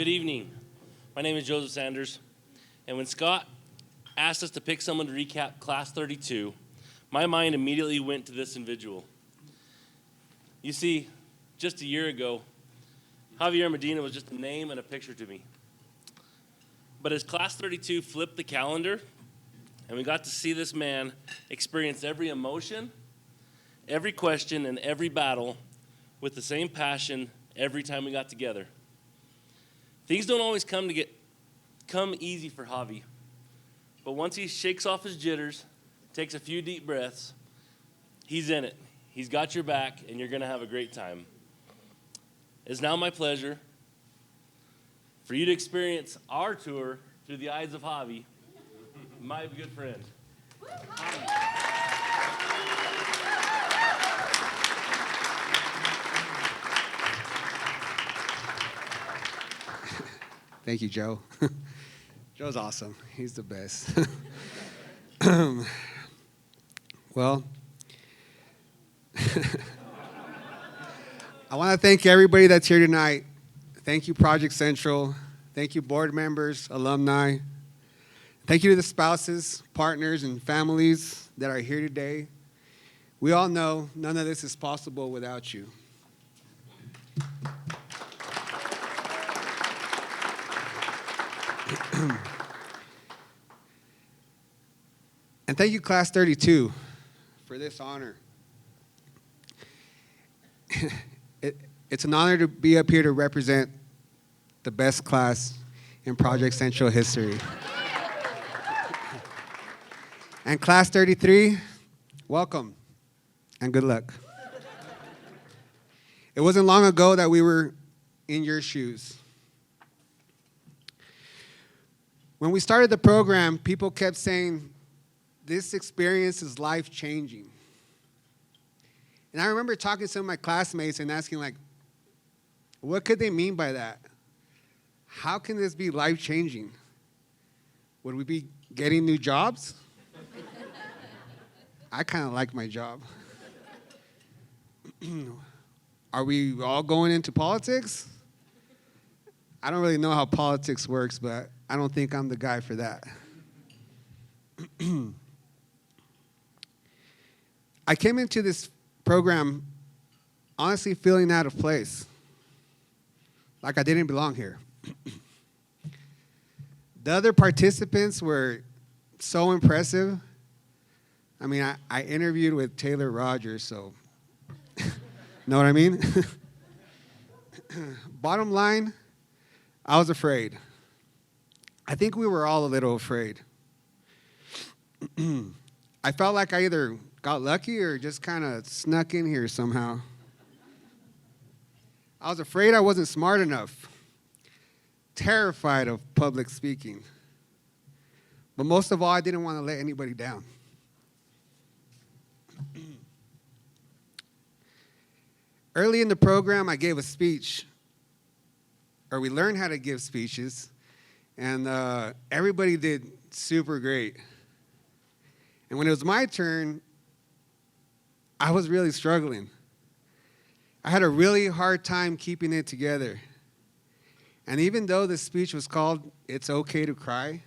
Good evening. My name is Joseph Sanders, and when Scott asked us to pick someone to recap Class 32, my mind immediately went to this individual. You see, just a year ago, Javier Medina was just a name and a picture to me. But as Class 32 flipped the calendar, and we got to see this man experience every emotion, every question, and every battle with the same passion every time we got together. Things don't always come easy for Javi, but once he shakes off his jitters, takes a few deep breaths, he's in it. He's got your back, and you're going to have a great time. It's now my pleasure for you to experience our tour through the eyes of Javi, my good friend. Thank you, Joe. Joe's awesome. He's the best. Well, I want to thank everybody that's here tonight. Thank you, Project CENTRL. Thank you, board members, alumni. Thank you to the spouses, partners, and families that are here today. We all know none of this is possible without you. And thank you, Class 32, for this honor. It's an honor to be up here to represent the best class in Project CENTRL history. And Class 33, welcome and good luck. It wasn't long ago that we were in your shoes. When we started the program, people kept saying, this experience is life-changing. And I remember talking to some of my classmates and asking, like, what could they mean by that? How can this be life-changing? Would we be getting new jobs? I kind of like my job. Are we all going into politics? I don't really know how politics works, but I don't think I'm the guy for that. I came into this program honestly feeling out of place, like I didn't belong here. The other participants were so impressive. I mean, I interviewed with Taylor Rogers, so know what I mean? Bottom line, I was afraid. I think we were all a little afraid. I felt like I either got lucky or just kind of snuck in here somehow. I was afraid I wasn't smart enough, terrified of public speaking. But most of all, I didn't want to let anybody down. Early in the program, I gave a speech, or we learned how to give speeches, and everybody did super great. And when it was my turn, I was really struggling. I had a really hard time keeping it together. And even though the speech was called "It's Okay to Cry,"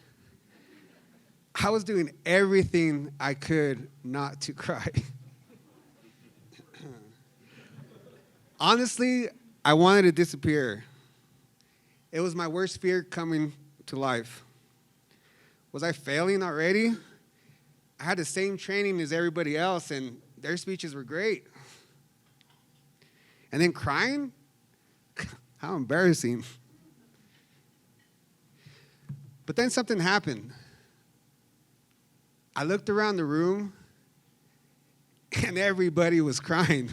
I was doing everything I could not to cry. Honestly, I wanted to disappear. It was my worst fear coming to life. Was I failing already? I had the same training as everybody else, and their speeches were great. And then crying? How embarrassing. But then something happened. I looked around the room, and everybody was crying.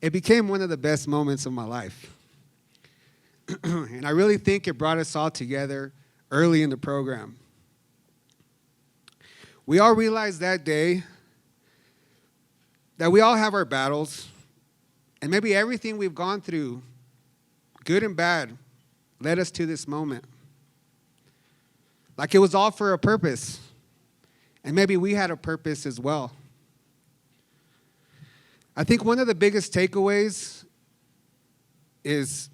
It became one of the best moments of my life. And I really think it brought us all together early in the program. We all realized that day that we all have our battles, and maybe everything we've gone through, good and bad, led us to this moment. Like it was all for a purpose, and maybe we had a purpose as well. I think one of the biggest takeaways is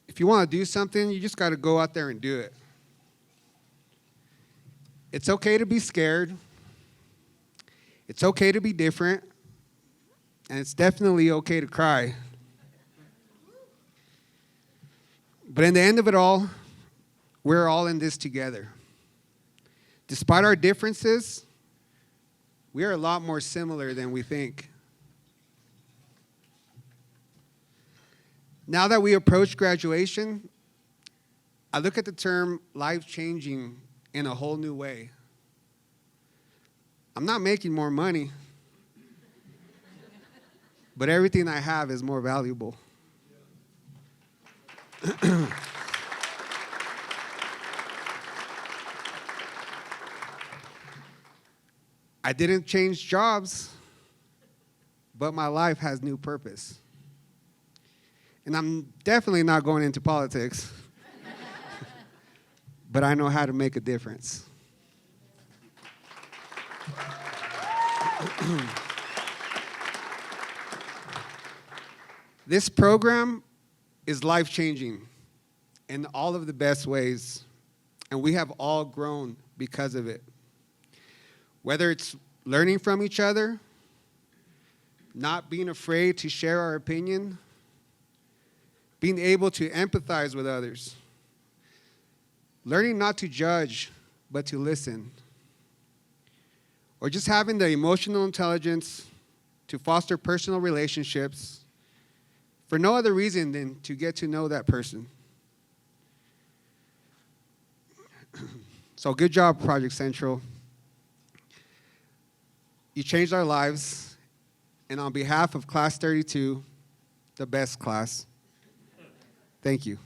if you want to do something, you just got to go out there and do it. It's okay to be scared. It's okay to be different. And it's definitely okay to cry. But in the end of it all, we're all in this together. Despite our differences, we are a lot more similar than we think. Now that we approach graduation, I look at the term life-changing in a whole new way. I'm not making more money, but everything I have is more valuable. I didn't change jobs, but my life has new purpose. And I'm definitely not going into politics, but I know how to make a difference. This program is life-changing in all of the best ways, and we have all grown because of it. Whether it's learning from each other, not being afraid to share our opinion, being able to empathize with others, learning not to judge, but to listen, or just having the emotional intelligence to foster personal relationships for no other reason than to get to know that person. So good job, Project CENTRL. You changed our lives, and on behalf of Class 32, the best class, thank you.